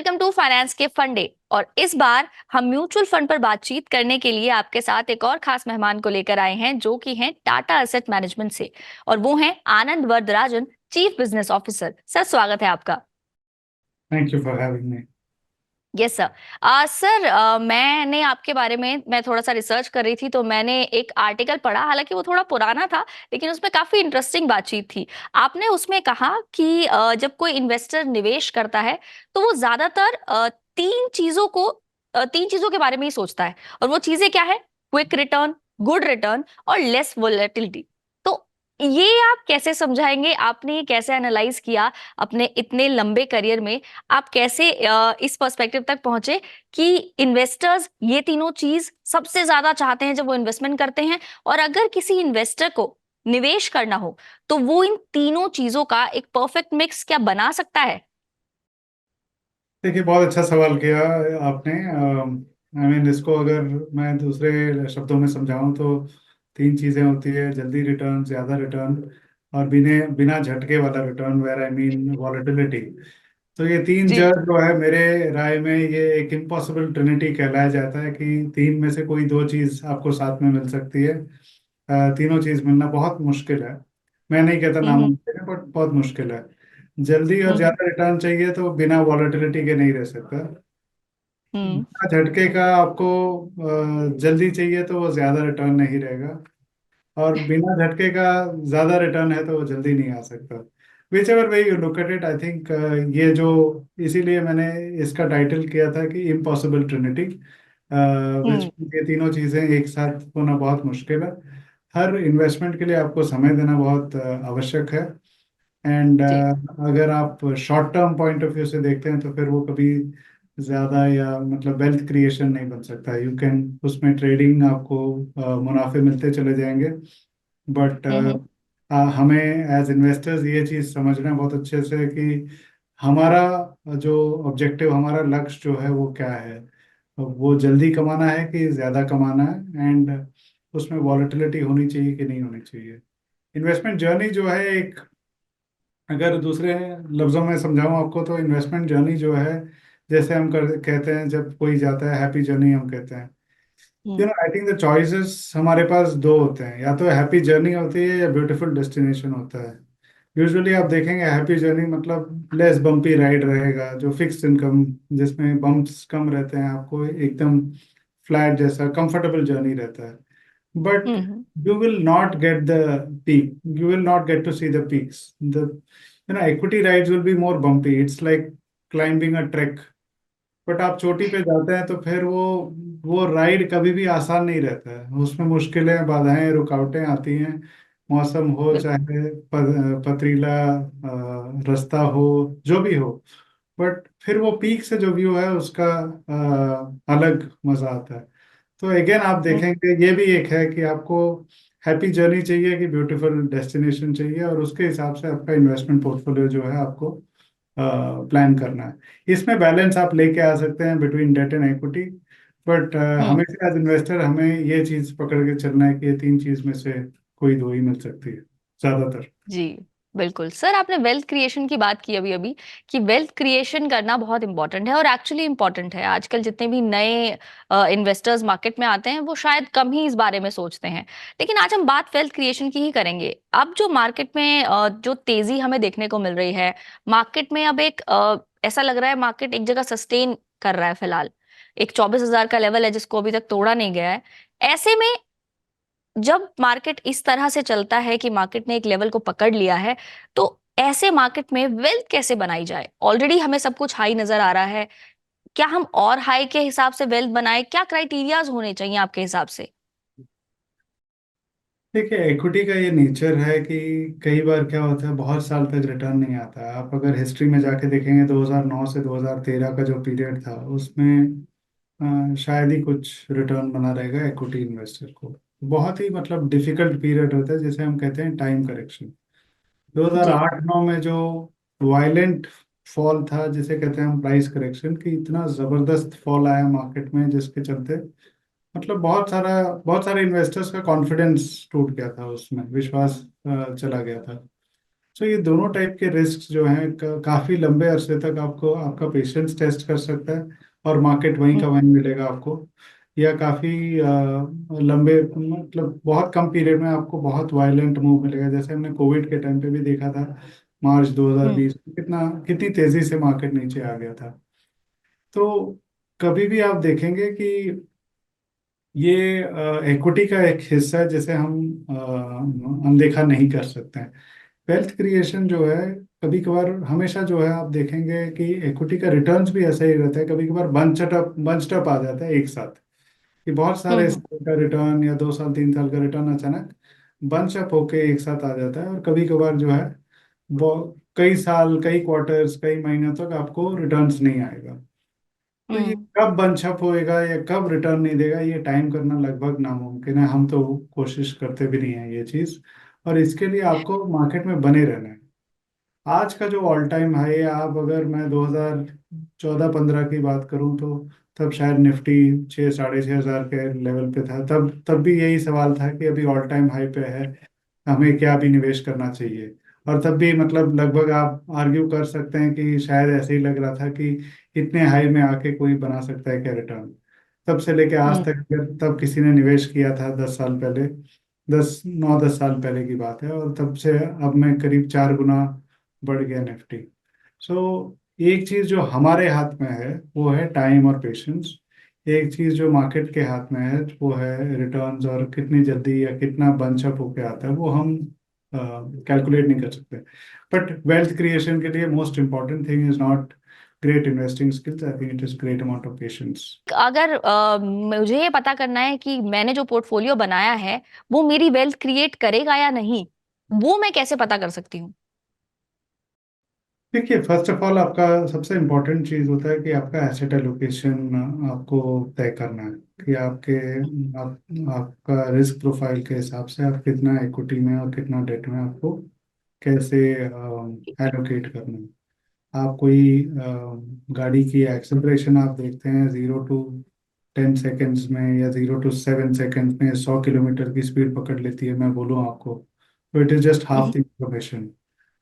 Welcome to finance के फंडे। और इस बार हम म्यूचुअल फंड पर बातचीत करने के लिए आपके साथ एक और खास मेहमान को लेकर आए हैं जो कि हैं टाटा एसेट मैनेजमेंट से, और वो हैं Anand Varadarajan, chief business officer. Sir, स्वागत है आपका। Thank you for having me. Yes sir. Sir, मैंने आपके बारे में मैं थोड़ा सा रिसर्च कर रही थी तो मैंने एक आर्टिकल पढ़ा, हालांकि वो थोड़ा पुराना था लेकिन उसमें काफी इंटरेस्टिंग बातचीत थी। आपने उसमें कहा कि जब कोई इन्वेस्टर निवेश करता है तो वो ज्यादातर तीन चीजों के बारे में ही सोचता है, और वो चीजें क्या है? क्विक रिटर्न, गुड रिटर्न और लेस वोलेटिलिटी। तो ये आप कैसे समझाएंगे? आपने ये कैसे एनालाइज किया अपने इतने लंबे करियर में? आप कैसे इस पर्सपेक्टिव तक पहुंचे कि इन्वेस्टर्स ये तीनों चीज सबसे ज्यादा चाहते हैं जब वो इन्वेस्टमेंट करते हैं, और अगर किसी इन्वेस्टर को निवेश करना हो तो वो इन तीनों चीजों का एक परफेक्ट मिक्स क्या बना सकता है? देखिए, बहुत अच्छा सवाल किया आपने। आई मीन, इसको अगर मैं दूसरे शब्दों में समझाऊं तो तीन चीज़ें होती है: जल्दी रिटर्न, ज़्यादा रिटर्न, और बिना बिना झटके वाला return, where I mean volatility. तो ये तीन जी। जड़ जो है, मेरे राय में ये एक इम्पॉसिबल ट्रिनिटी कहलाया जाता है कि तीन में से कोई दो चीज़ आपको साथ में मिल सकती है। तीनों चीज़ मिलना बहुत मुश्किल है। मैं नहीं कहता हम्म। नामुमकिन है, बट बहुत मुश्किल है। जल्दी और हम्म। ज्यादा रिटर्न चाहिए तो बिना वॉलेटिलिटी के नहीं रह सकता। हम्म। बिना झटके का आपको जल्दी चाहिए तो वो ज्यादा रिटर्न नहीं रहेगा, और बिना झटके का ज्यादा रिटर्न है तो वो जल्दी नहीं आ सकता। Which ever way you look at it, I think ये जो, इसीलिए मैंने इसका टाइटल किया था कि इम्पॉसिबल ट्रिनिटी, विच, हम्म। ये तीनों चीजें एक साथ होना बहुत मुश्किल है। हर इन्वेस्टमेंट के लिए आपको समय देना बहुत आवश्यक है। एंड जी। अगर आप short term point of view से देखते हैं तो फिर वो कभी ज्यादा या मतलब वेल्थ क्रिएशन नहीं बन सकता। यू कैन, उसमें ट्रेडिंग आपको मुनाफे मिलते चले जाएंगे, बट हम्म। हमें एज इन्वेस्टर्स ये चीज़ समझना बहुत अच्छे से कि हमारा जो ऑब्जेक्टिव, हमारा लक्ष्य जो है वो क्या है। वो जल्दी कमाना है कि ज़्यादा कमाना है, एंड उसमें वॉलेटिलिटी होनी चाहिए कि नहीं होनी चाहिए। इन्वेस्टमेंट जर्नी जो है एक, अगर दूसरे लफ्जों में समझाऊं आपको तो इन्वेस्टमेंट जर्नी जो है, जैसे हम कहते हैं जब कोई जाता है हैप्पी जर्नी हम कहते हैं। हम्म। आई थिंक द चॉइसेस हमारे पास दो होते हैं, या तो हैप्पी जर्नी होती है या ब्यूटीफुल डेस्टिनेशन होता है। यूजुअली आप देखेंगे हैप्पी जर्नी मतलब लेस बम्पी राइड रहेगा, जो फिक्स्ड इनकम, जिसमें बम्प्स कम रहते हैं, आपको एकदम फ्लैट जैसा कंफर्टेबल जर्नी रहता है। But hmm. you will not get the peak. You will not get to see the peaks. Equity rides will be more bumpy. It's like climbing a trek. But आप चोटी पे जाते हैं तो फिर वो राइड कभी भी आसान नहीं रहता है। उसमें मुश्किलें, बाधाएं, रुकावटें आती हैं। मौसम हो बिल्कुल। चाहे पथरीला रास्ता हो, जो भी हो, बट फिर वो पीक से जो व्यू है उसका अलग मजा आता है। तो अगेन आप हम्म। देखेंगे ये भी एक है कि आपको हैप्पी जर्नी चाहिए कि ब्यूटीफुल डेस्टिनेशन चाहिए, और उसके हिसाब से आपका इन्वेस्टमेंट पोर्टफोलियो जो है आपको प्लान करना है। इसमें बैलेंस आप लेके आ सकते हैं between debt and equity, but hmm. हमेशा एज इन्वेस्टर हमें ये चीज पकड़ के चलना है कि ये तीन चीज में से कोई दो ही मिल सकती है ज्यादातर। जी। बिल्कुल सर, आपने वेल्थ क्रिएशन की बात की अभी अभी, कि वेल्थ क्रिएशन करना बहुत इंपॉर्टेंट है, और एक्चुअली इंपॉर्टेंट है। आजकल जितने भी नए इन्वेस्टर्स मार्केट में आते हैं वो शायद कम ही इस बारे में सोचते हैं। लेकिन आज हम बात वेल्थ क्रिएशन की ही करेंगे। अब जो मार्केट में जो तेजी हमें देखने को मिल रही है, मार्केट में अब एक ऐसा लग रहा है मार्केट एक जगह सस्टेन कर रहा है फिलहाल। एक 24,000 का लेवल है जिसको अभी तक तोड़ा नहीं गया है। ऐसे में जब मार्केट इस तरह से चलता है कि मार्केट ने एक लेवल को पकड़ लिया है, तो ऐसे मार्केट में वेल्थ कैसे बनाई जाए? ऑलरेडी हमें सब कुछ हाई नजर आ रहा है, क्या हम और हाई के हिसाब से वेल्थ बनाए? क्या क्राइटेरियाज होने चाहिए आपके हिसाब से? देखिए, इक्विटी का ये नेचर है कि कई बार क्या होता है, बहुत साल तक रिटर्न नहीं आता है। आप अगर हिस्ट्री में जाके देखेंगे 2009 से 2013 का जो पीरियड था उसमें शायद ही कुछ रिटर्न बना रहेगा इक्विटी इन्वेस्टर को। बहुत ही मतलब डिफिकल्ट पीरियड होता है, जिसे हम कहते हैं टाइम करेक्शन। जी। 2008-9 में जो वायलेंट फॉल था, जिसे कहते हैं हम प्राइस करेक्शन, कि इतना जबरदस्त फॉल आया मार्केट में जिसके चलते मतलब बहुत सारे इन्वेस्टर्स का कॉन्फिडेंस टूट गया था, उसमें विश्वास चला गया था। सो ये दोनों टाइप के रिस्क जो हैं काफी लंबे अरसे तक आपको आपका पेशेंस टेस्ट कर सकता है, और मार्केट वहीं का हम्म। वहीं मिलेगा आपको। या काफी लंबे, मतलब बहुत कम पीरियड में आपको बहुत वायलेंट मूव मिलेगा, जैसे हमने कोविड के टाइम पे भी देखा था। मार्च हम्म। 2020 में कितनी तेजी से मार्केट नीचे आ गया था। तो कभी भी आप देखेंगे कि ये इक्विटी का एक हिस्सा है जिसे हम अनदेखा नहीं कर सकते हैं। वेल्थ क्रिएशन जो है, कभी कभार हमेशा जो है आप देखेंगे कि इक्विटी का रिटर्न्स भी ऐसा ही रहता है, कभी कभार बंच्ड अप आ जाता है एक साथ, कि बहुत सारे हम्म। साल का रिटर्न या 2 साल 3 साल का रिटर्न अचानक बंच अप होके एक साथ आ जाता है। और कभी कभार जो है वो कई साल, कई क्वार्टर्स, कई महीनों तक आपको रिटर्न्स नहीं आएगा। तो ये हम्म। कब बंच अप होएगा या कब रिटर्न नहीं देगा, ये टाइम करना लगभग नामुमकिन है। हम तो कोशिश करते भी नहीं है ये चीज़। और इसके लिए आपको मार्केट में बने रहना है। आज का जो ऑल टाइम हाई है, आप अगर मैं 2014-15 की बात करूं तो तब शायद निफ्टी 6 साढ़े 6 हज़ार के लेवल पे था। तब तब भी यही सवाल था कि अभी ऑल टाइम हाई पे है, हमें क्या भी निवेश करना चाहिए। और तब भी मतलब लगभग आप आर्ग्यू कर सकते हैं कि शायद ऐसे ही लग रहा था कि इतने हाई में आके कोई बना सकता है क्या रिटर्न। तब से लेके आज हम्म। तक अगर तब किसी ने निवेश किया था 10 साल पहले, 9-10 साल पहले की बात है, और तब से अब में करीब 4 गुना बढ़ गया निफ्टी। सो एक चीज जो हमारे हाथ में है वो है टाइम और पेशेंस। एक चीज जो मार्केट के हाथ में है वो है रिटर्न्स, और कितनी जल्दी या कितना बंच अप होके आता है वो हम कैलकुलेट नहीं कर सकते। बट वेल्थ क्रिएशन के लिए most important thing is not great investing skills, I think it is great amount of patience. अगर मुझे ये पता करना है कि मैंने जो पोर्टफोलियो बनाया है वो मेरी वेल्थ क्रिएट करेगा या नहीं, वो मैं कैसे पता कर सकती हूँ? देखिए, फर्स्ट ऑफ ऑल आपका सबसे इम्पोर्टेंट चीज़ होता है कि आपका एसेट एलोकेशन आपको तय करना है, कि आपका रिस्क प्रोफाइल के हिसाब से आप कितना इक्विटी में और कितना डेट में आपको कैसे एलोकेट करना है। आप कोई गाड़ी की एक्सेलरेशन आप देखते हैं 0 to 10 सेकेंड्स में या 0 to 7 सेकेंड्स में 100 किलोमीटर की स्पीड पकड़ लेती है, मैं बोलूँ आपको, तो it is just half the information.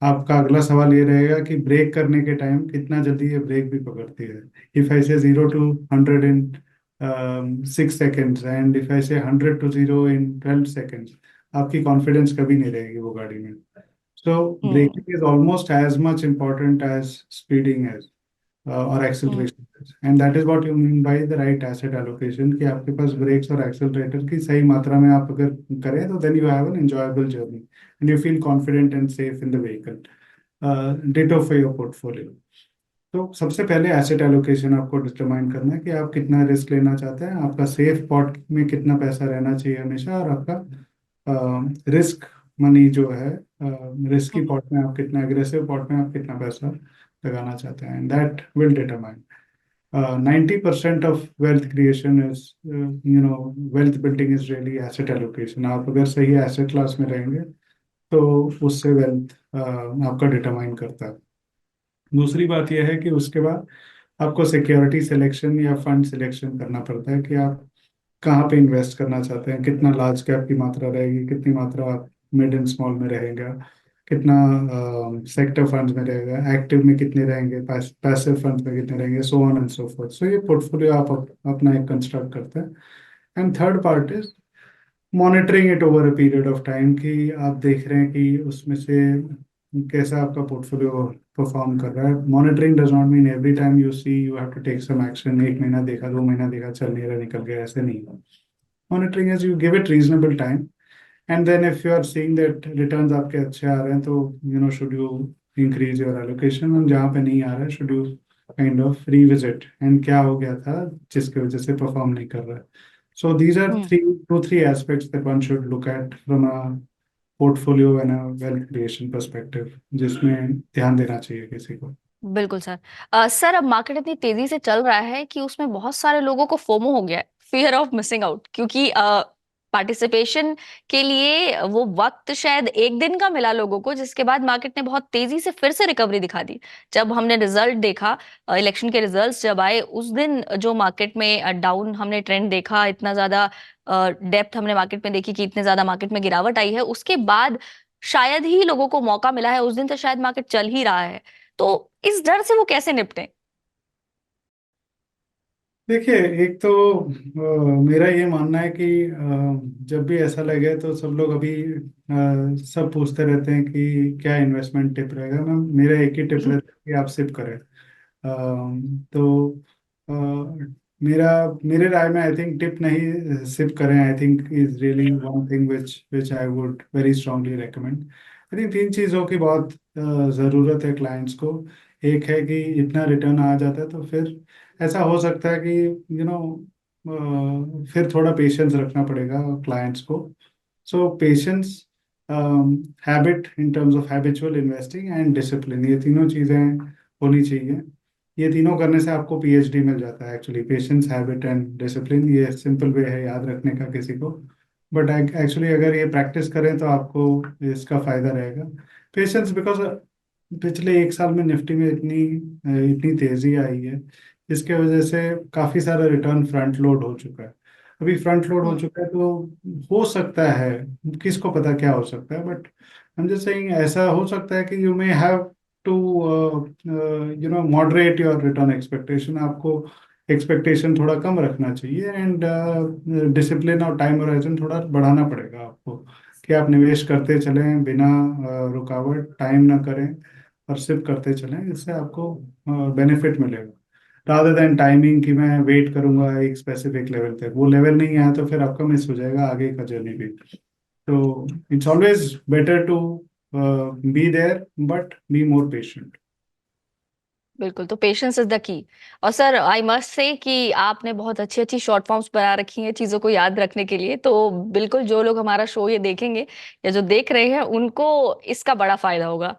आपका अगला सवाल ये रहेगा कि ब्रेक करने के टाइम कितना जल्दी ये ब्रेक भी पकड़ती है। इफ आई से 0 to 100 in 6 seconds, and if I से 100 to 0 इन 12 सेकेंड्स, आपकी कॉन्फिडेंस कभी नहीं रहेगी वो गाड़ी में। So hmm. braking is almost as much important as speeding is, or hmm. acceleration is, and that is what you mean by the right asset allocation, कि आपके पास ब्रेक्स और एक्सेलरेटर की सही मात्रा में आप अगर करें तो then you have an enjoyable journey and you feel confident and safe in the vehicle. Ditto for your portfolio. तो सबसे पहले एसेट एलोकेशन आपको डिटरमाइन करना है कि आप कितना रिस्क लेना चाहते हैं, आपका सेफ पॉट में कितना पैसा रहना चाहिए हमेशा, और आपका रिस्क मनी जो है, रिस्की हम्म। पॉट में आप कितना, एग्रेसिव पॉट में आप कितना पैसा लगाना चाहते हैं, and that will determine 90% of wealth creation is, wealth building is really asset allocation. आप अगर सही एसेट क्लास में रहेंगे तो उससे वेल्थ आपका डिटरमाइन करता है। दूसरी बात यह है कि उसके बाद आपको सिक्योरिटी सिलेक्शन या फंड सिलेक्शन करना पड़ता है, कि आप कहाँ पे इन्वेस्ट करना चाहते हैं, कितना लार्ज कैप की मात्रा रहेगी, कितनी मात्रा आप मिड एंड स्मॉल में रहेगा, कितना सेक्टर फंड्स में रहेगा, एक्टिव में कितने रहेंगे, पैसिव फंड्स में कितने रहेंगे, so on and so forth. So ये पोर्टफोलियो आप अपना एक कंस्ट्रक्ट करते हैं। And third part is monitoring it over a period of time, कि आप देख रहे हैं कि उसमें से कैसा आपका पोर्टफोलियो परफॉर्म कर रहा है। Monitoring does not mean every time you see you have to take some action, 1 महीना देखा, 2 महीना देखा, चल नहीं रहा, निकल गया, ऐसे नहीं। Monitoring is you give it reasonable time, and then if you are seeing that returns आपके अच्छे आ रहे हैं तो should you increase your allocation, और जहाँ पे नहीं आ रहा है should you kind of revisit and क्या हो गया था जिसकी वजह से परफॉर्म नहीं कर रहा है। So these are hmm. three aspects that one should look at from a portfolio and a wealth creation perspective, जिसमें ध्यान देना चाहिए किसी को। बिल्कुल सर। सर, अब मार्केट इतनी तेजी से चल रहा है कि उसमें बहुत सारे लोगों को फोमो हो गया है, फियर ऑफ मिसिंग आउट, क्योंकि पार्टिसिपेशन के लिए वो वक्त शायद एक दिन का मिला लोगों को, जिसके बाद मार्केट ने बहुत तेजी से फिर से रिकवरी दिखा दी। जब हमने रिजल्ट देखा, इलेक्शन के रिजल्ट्स जब आए, उस दिन जो मार्केट में डाउन हमने ट्रेंड देखा, इतना ज्यादा डेप्थ हमने मार्केट में देखी कि इतने ज्यादा मार्केट में गिरावट आई है, उसके बाद शायद ही लोगों को मौका मिला है, उस दिन तो शायद मार्केट चल ही रहा है। तो इस डर से वो कैसे निपटे? देखिए, एक तो मेरा ये मानना है कि जब भी ऐसा लगे तो सब लोग अभी सब पूछते रहते हैं कि क्या इन्वेस्टमेंट टिप रहेगा। मैं मेरा एक ही टिप रहता है कि आप सिप करें। तो अ, मेरा मेरे राय में आई थिंक टिप नहीं, सिप करें I think is really one thing which which I would very strongly recommend. I think तीन चीज़ों की बहुत ज़रूरत है क्लाइंट्स को। एक है कि इतना रिटर्न आ जाता है तो फिर ऐसा हो सकता है कि फिर थोड़ा पेशेंस रखना पड़ेगा क्लाइंट्स को। So patience, habit in terms of habitual investing and discipline, ये तीनों चीज़ें होनी चाहिए। ये तीनों करने से आपको पीएचडी मिल जाता है actually. Patience, habit and discipline, ये सिंपल वे है याद रखने का किसी को। बट एक्चुअली अगर ये प्रैक्टिस करें तो आपको इसका फायदा रहेगा। पेशेंस बिकॉज पिछले एक साल में निफ्टी में इतनी इतनी तेजी आई है, इसके वजह से काफी सारा रिटर्न फ्रंट लोड हो चुका है। अभी फ्रंट लोड हो हम्म। चुका है तो हो सकता है, किसको पता क्या हो सकता है, but I am just saying ऐसा हो सकता है कि you may have to moderate your return expectation. आपको एक्सपेक्टेशन थोड़ा कम रखना चाहिए एंड डिसिप्लिन और टाइम होराइजन थोड़ा बढ़ाना पड़ेगा आपको, कि आप निवेश करते चलें बिना रुकावट, टाइम ना करें और सिर्फ करते चलें। इससे आपको बेनिफिट मिलेगा, रादर देन टाइमिंग कि मैं वेट करूंगा एक स्पेसिफिक लेवल तक। वो लेवल नहीं आया तो फिर आपका मिस हो जाएगा आगे का जर्नी भी। तो it's always better to be there but be more patient. बिल्कुल, तो पेशेंस इज द की। और सर, आई मस्ट से कि आपने बहुत अच्छी अच्छी शॉर्ट फॉर्म्स बना रखी हैं चीजों को याद रखने के लिए। तो बिल्कुल जो लोग हमारा शो ये देखेंगे या जो देख रहे हैं उनको इसका बड़ा फायदा होगा।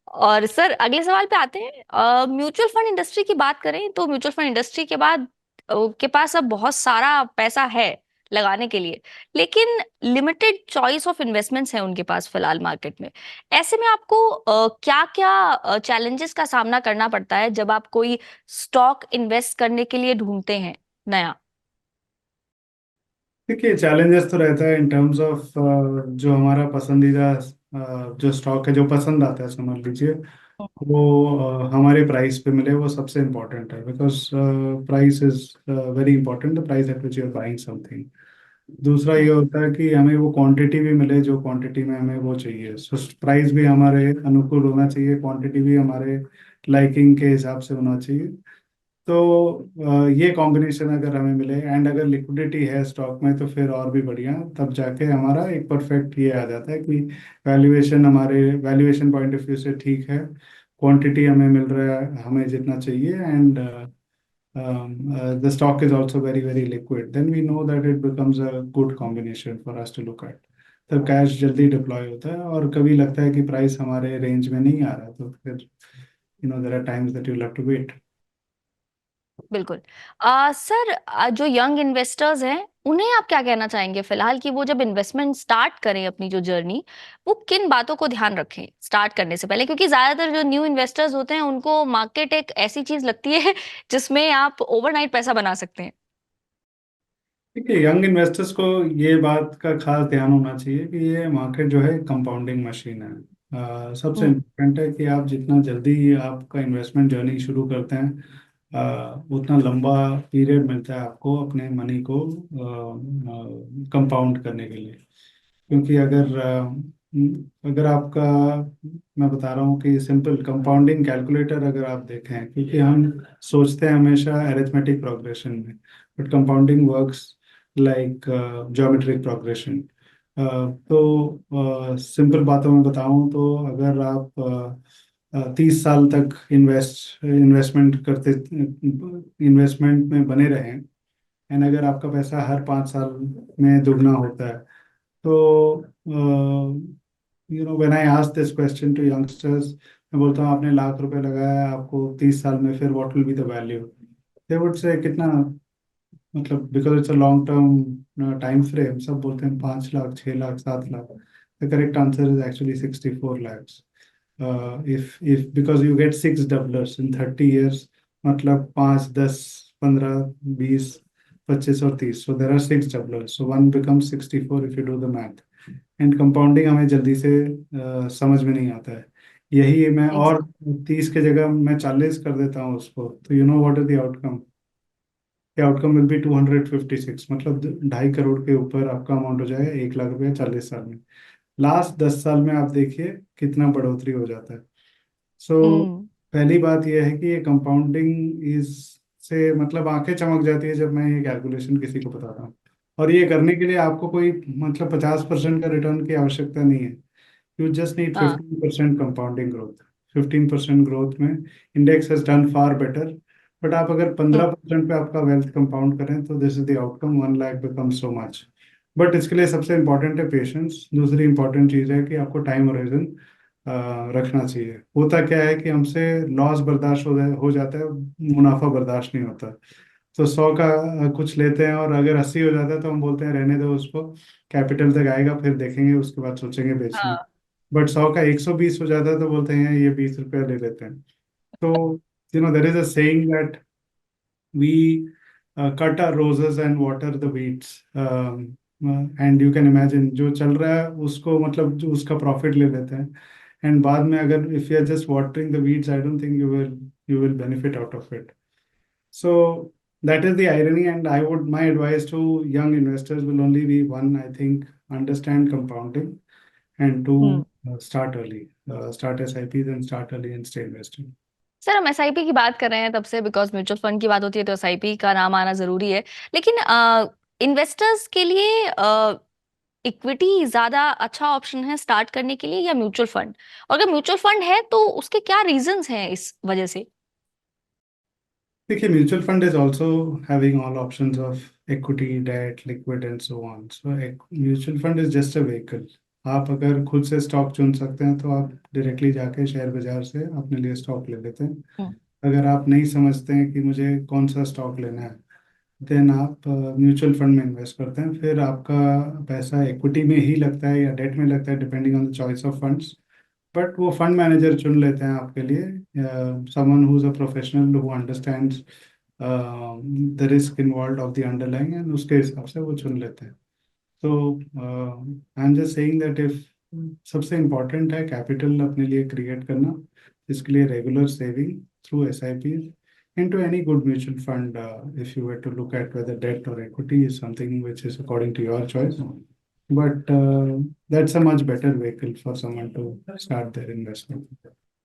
और सर, अगले सवाल पे आते हैं। म्यूचुअल फंड इंडस्ट्री की बात करें तो म्यूचुअल फंड इंडस्ट्री के बाद के पास अब बहुत सारा पैसा है लगाने के लिए, लेकिन लिमिटेड चॉइस ऑफ इन्वेस्टमेंट्स हैं उनके पास फिलहाल मार्केट में। ऐसे में आपको क्या क्या चैलेंजेस का सामना करना पड़ता है जब आप कोई स्टॉक इन्वेस्ट करने के लिए ढूंढते हैं नया? देखिए, चैलेंजेस तो रहता है इन टर्म्स ऑफ जो हमारा पसंदीदा जो स्टॉक है जो पसंद आता है, समझ लीजिए वो हमारे प्राइस पे मिले, वो सबसे इम्पोर्टेंट है। Because price is very important, the price at which you are buying something. दूसरा ये होता है कि हमें वो क्वांटिटी भी मिले जो क्वांटिटी में हमें वो चाहिए। सो प्राइस भी हमारे अनुकूल होना चाहिए, क्वांटिटी भी हमारे लाइकिंग के हिसाब से होना चाहिए। तो ये कॉम्बिनेशन अगर हमें मिले एंड अगर लिक्विडिटी है स्टॉक में तो फिर और भी बढ़िया। तब जाके हमारा एक परफेक्ट ये आ जाता है कि वैल्यूएशन हमारे वैल्यूएशन पॉइंट ऑफ व्यू से ठीक है, क्वांटिटी हमें मिल रहा है हमें जितना चाहिए, and the stock is also very very liquid, then we know that it becomes a good combination for us to look at। तब कैश जल्दी डिप्लॉय होता है, और कभी लगता है कि प्राइस हमारे रेंज में नहीं आ रहा तो फिर there are times that you have to wait. बिल्कुल। सर, जो यंग इन्वेस्टर्स हैं उन्हें आप क्या कहना चाहेंगे फिलहाल कि वो जब इन्वेस्टमेंट स्टार्ट करें अपनी जो जर्नी, वो किन बातों को ध्यान रखें स्टार्ट करने से पहले? क्योंकि ज्यादातर जो न्यू इन्वेस्टर्स होते हैं उनको मार्केट एक ऐसी चीज लगती है जिसमें आप ओवरनाइट पैसा बना सकते हैं। देखिए, यंग इन्वेस्टर्स को ये बात का खास ध्यान होना चाहिए कि ये मार्केट जो है कंपाउंडिंग मशीन है। सबसे हम्म। इम्पोर्टेंट है कि आप जितना जल्दी आपका इन्वेस्टमेंट जर्नी शुरू करते हैं उतना लंबा पीरियड मिलता है आपको अपने मनी को कंपाउंड करने के लिए। क्योंकि अगर आपका, मैं बता रहा हूँ कि सिंपल कंपाउंडिंग कैलकुलेटर अगर आप देखें, क्योंकि हम सोचते हैं हमेशा अरिथमेटिक प्रोग्रेशन में, but compounding works like geometric progression. तो सिंपल बातों में बताऊं तो अगर आप 30 साल तक इन्वेस्टमेंट में बने रहें, एंड अगर आपका पैसा हर 5 साल में दुगना होता है, तो when I ask this question to youngsters, मैं बोलता हूँ आपने लाख रुपए लगाया है, आपको 30 साल में फिर what will be the value, they would say कितना, मतलब because it's a long term time frame, सब बोलते हैं 5 lakh, 6 lakh, 7 lakh. The correct answer is actually 64 lakhs। if because you get six doublers in 30 years, मतलब 5, 10, 15, 20, 25 और 30, so there are six doublers, so one becomes 64 if you do the math। And compounding हमें जल्दी से समझ में नहीं आता है। यही मैं और एग्जैक्ट 30 के जगह मैं 40 कर देता हूँ उसको, तो you know what is the outcome? The outcome will be 256, मतलब 2.5 करोड़ के ऊपर आपका अमाउंट हो जाएगा, 1 लाख रुपया 40 साल में। लास्ट 10 साल में आप देखिए कितना बढ़ोतरी हो जाता है। सो हम्म पहली बात यह है कि ये कंपाउंडिंग इज से मतलब आंखें चमक जाती है जब मैं ये कैलकुलेशन किसी को बताता हूँ। और ये करने के लिए आपको कोई मतलब 50% का रिटर्न की आवश्यकता नहीं है। यू जस्ट नीड हाँ 15% कंपाउंडिंग ग्रोथ। 15% ग्रोथ में index has done far better. But आप अगर हम्म 15% पे आपका वेल्थ कंपाउंड करें तो this is the outcome, 1 lakh become so much. But इसके लिए सबसे इंपॉर्टेंट है पेशेंस। दूसरी इंपॉर्टेंट चीज़ है कि आपको टाइम होराइजन रखना चाहिए। होता क्या है कि हमसे लॉस बर्दाश्त हो जाता है, मुनाफा बर्दाश्त नहीं होता। तो 100 का कुछ लेते हैं और अगर 80 हो जाता है तो हम बोलते हैं रहने दो उसको, कैपिटल तक आएगा फिर देखेंगे, उसके बाद सोचेंगे बेचने। हाँ बट 100 का 120 हो जाता है तो बोलते हैं ये 20 रुपया ले लेते हैं। तो there is a saying that we cut our roses and water the weeds. And you can imagine जो चल रहा है उसको मतलब जो उसका प्रॉफिट ले लेते हैं, एंड बाद में अगर if you are just watering the weeds I don't think you will benefit out of it. So that is the irony, and my advice to young investors will only be one, I think: understand compounding, and two, hmm start early, start SIPs and start early and stay invested. Sir, हम SIP की बात कर रहे हैं तब से, because mutual fund की बात होती है तो एसआईपी का नाम आना जरूरी है। लेकिन इन्वेस्टर्स के लिए इक्विटी ज्यादा अच्छा ऑप्शन है स्टार्ट करने के लिए या म्यूचुअल फंड? और अगर म्यूचुअल फंड है तो उसके क्या रीजंस हैं इस वजह से? देखिए, mutual fund is also having all options of equity, debt, liquid and so on. So mutual fund is just a vehicle. आप अगर खुद से स्टॉक चुन सकते हैं तो आप डायरेक्टली जाके शेयर बाजार से अपने लिए स्टॉक ले लेते हैं। हम्म अगर आप नहीं समझते हैं कि मुझे कौन सा स्टॉक लेना है, देन आप म्यूचुअल फंड में इन्वेस्ट करते हैं। फिर आपका पैसा इक्विटी में ही लगता है या डेट में लगता है, depending on the choice of funds. But वो फंड मैनेजर चुन लेते हैं आपके लिए, someone who is a professional who understands the risk involve of the underlying, and उसके हिसाब से वो चुन लेते हैं। तो आई am just saying that if सबसे इम्पोर्टेंट है कैपिटल अपने लिए क्रिएट करना, इसके लिए regular saving through SIP into any good mutual fund. If you were to look at whether debt or equity is something which is according to your choice, but that's a much better vehicle for someone to start their investment.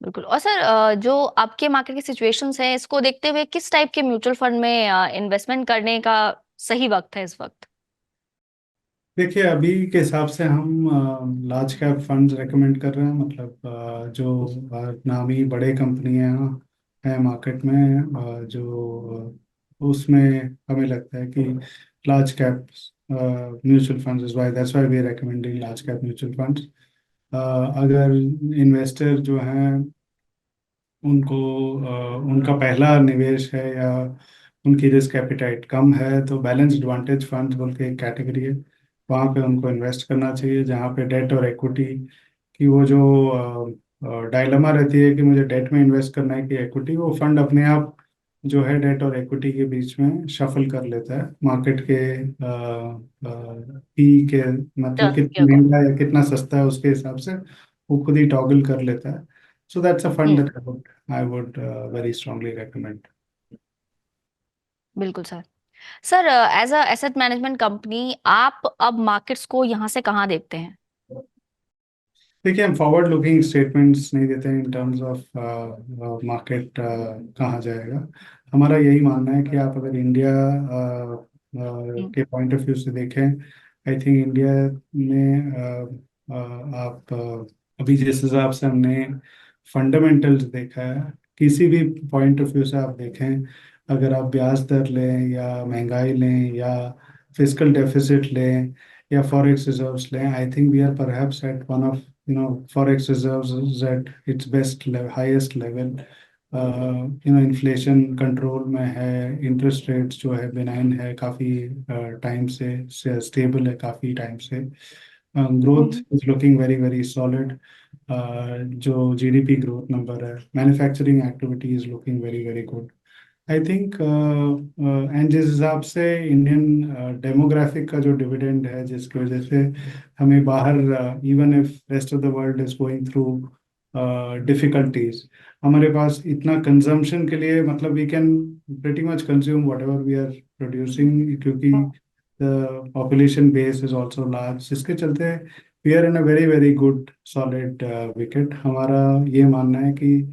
बिल्कुल। और sir, जो आपके market की situations है इसको देखते हुए किस टाइप के म्यूचुअल फंड में इन्वेस्टमेंट करने का सही वक्त है इस वक्त? देखिए, अभी के हिसाब से हम लार्ज कैप फंड्स रेकमेंड कर रहे हैं, मतलब जो नामी बड़े कंपनियां हैं मार्केट में, उसमें हमें लगता है कि large cap mutual funds is why that's why we are recommending large cap mutual funds. अगर इन्वेस्टर जो हैं उनको उनका पहला निवेश है या उनकी रिस्क एपिटाइट कम है तो बैलेंस एडवांटेज फंड बोल के एक कैटेगरी है, वहाँ पे उनको इन्वेस्ट करना चाहिए, जहाँ पे डेट और इक्विटी की वो जो डायलेमा रहती है कि मुझे डेट में इन्वेस्ट करना है कि इक्विटी, वो फंड अपने आप जो है डेट और इक्विटी के बीच में शफल कर लेता है मार्केट के पी के, मतलब टर्न्स के कितना अकॉर्डिंग। महंगा या कितना सस्ता है उसके हिसाब से वो खुद ही टॉगल कर लेता है। So that's a fund hmm that I would very strongly recommend. बिल्कुल sir. Sir, as a asset management company आप अब मार्केट्स को यहाँ से कहाँ देखते हैं? देखिए, हम फॉरवर्ड लुकिंग स्टेटमेंट्स नहीं देते हैं इन टर्म्स ऑफ मार्केट कहाँ जाएगा। हमारा यही मानना है कि आप अगर इंडिया हम्म के पॉइंट ऑफ व्यू से देखें, आई थिंक इंडिया में आप अभी जिस हिसाब से हमने फंडामेंटल्स देखा है, किसी भी पॉइंट ऑफ व्यू से आप देखें, अगर आप ब्याज दर लें या महंगाई लें या फिजिकल डेफिसिट लें या फॉरेक्स रिजर्व्स लें, I think we are perhaps at one of forex reserves is at its highest level. Inflation control में है, इंटरेस्ट रेट्स जो है बिनाइन है, काफ़ी टाइम से स्टेबल है काफ़ी टाइम से, growth hmm is looking very very solid. जो GDP ग्रोथ नंबर है, manufacturing activity is looking very very good. I think and जिस हिसाब से इंडियन डेमोग्राफिक का जो डिविडेंड है, जिसकी वजह से हमें बाहर, even if rest of the world is going through difficulties, हमारे पास इतना कंजम्पशन के लिए, मतलब we can pretty much consume whatever we are producing, क्योंकि the population base is also large, जिसके चलते we are in a very very good solid wicket. हमारा ये मानना है कि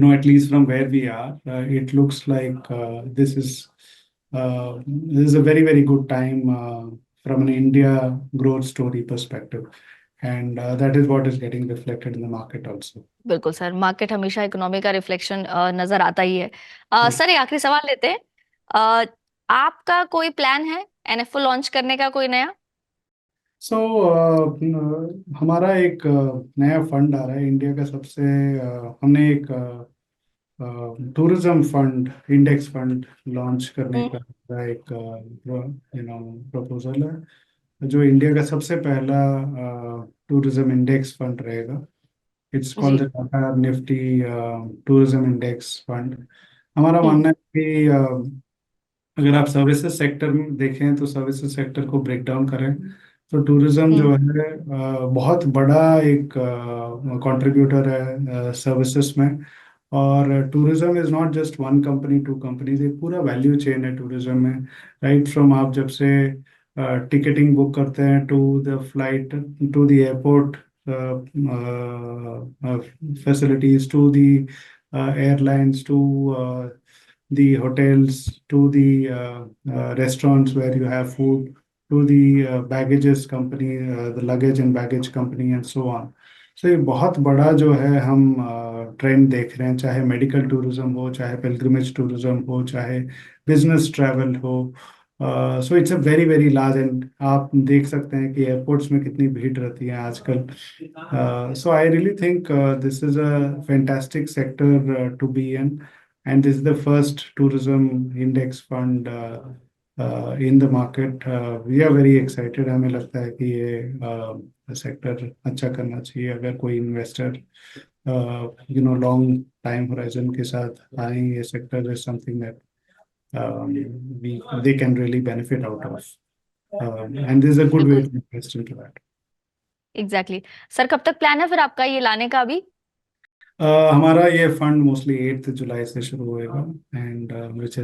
at least from where we are, it looks like this is a very, very good time from an India growth story perspective. And that is what is getting reflected in the market also. बिल्कुल sir, market हमेशा economy का reflection नजर आता ही है। Right. Sir एक आखिरी सवाल लेते हैं। अ, आपका कोई प्लान है एनएफओ लॉन्च करने का, कोई नया? सो हमारा एक नया फंड आ रहा है इंडिया का सबसे, हमने एक tourism fund, index fund launch करने हम्म। का एक प्रपोजल है, जो इंडिया का सबसे पहला टूरिज्म इंडेक्स फंड रहेगा। It's called ji. The Tata Nifty tourism index fund. हमारा हम्म। मानना है कि अगर आप सर्विसेज सेक्टर में देखें, तो सर्विसेज सेक्टर को ब्रेक डाउन करें, तो टूरिज्म हम्म। जो है बहुत बड़ा एक कंट्रीब्यूटर है सर्विसेज में। और tourism is not just one company, two companies, एक पूरा वैल्यू चेन है टूरिज्म में। राइट फ्रॉम आप जब से टिकटिंग बुक करते हैं, to the flight, to the airport facilities, to the airlines, to the hotels, to the restaurants where you have food, to the baggages company, the luggage and baggage company, and so on. So ये बहुत बड़ा जो है हम trend देख रहे हैं, चाहे मेडिकल टूरिज्म हो, चाहे पिलग्रिमेज टूरिज्म हो, चाहे बिजनेस ट्रैवल हो। So it's a very very large, and आप देख सकते हैं कि एयरपोर्ट्स में कितनी भीड़ रहती है आजकल। So I really think this is a fantastic sector to be in, and this is the first tourism index fund in the market. We are very excited. हमें लगता है कि ये सेक्टर अच्छा करना चाहिए। अगर कोई इन्वेस्टर लॉन्ग टाइम होराइजन के साथ आए, ये sector is something that we they can really benefit out of, and this is a good way बिल्कुल। to invest into that. Exactly exactly। Sir कब तक प्लान है फिर आपका ये लाने का अभी? हमारा ये फंड मोस्टली 8th जुलाई से शुरू होएगा, and which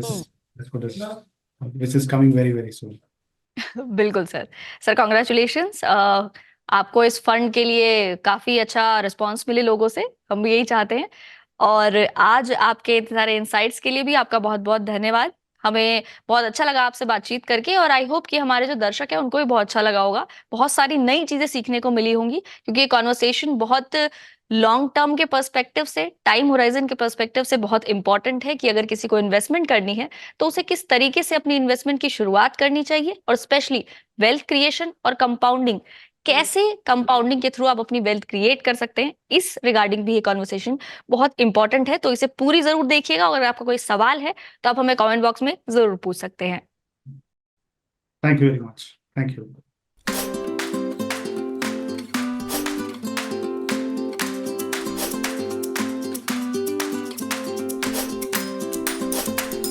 is coming very very soon. बिल्कुल सर। सर कॉन्ग्रेचुलेशंस, आपको इस फंड के लिए काफी अच्छा रिस्पांस मिले लोगों से, हम भी यही चाहते हैं। और आज आपके इतने सारे इंसाइट्स के लिए भी आपका बहुत बहुत धन्यवाद। हमें बहुत अच्छा लगा आपसे बातचीत करके, और आई होप कि हमारे जो दर्शक हैं उनको भी बहुत अच्छा लगा होगा। बहुत सारी नई चीजें सीखने को मिली होंगी, क्योंकि ये कॉन्वर्सेशन बहुत लॉन्ग टर्म के पर्सपेक्टिव से, टाइम होराइजन के पर्सपेक्टिव से बहुत इंपॉर्टेंट है कि अगर किसी को इन्वेस्टमेंट करनी है तो उसे किस तरीके से अपनी इन्वेस्टमेंट की शुरुआत करनी चाहिए, और स्पेशली वेल्थ क्रिएशन और कंपाउंडिंग, कैसे कंपाउंडिंग के थ्रू आप अपनी वेल्थ क्रिएट कर सकते हैं, इस रिगार्डिंग भी ये कॉन्वर्सेशन बहुत इंपॉर्टेंट है। तो इसे पूरी जरूर देखिएगा, और अगर आपका कोई सवाल है तो आप हमें कमेंट बॉक्स में जरूर पूछ सकते हैं। Thank you very much. Thank you.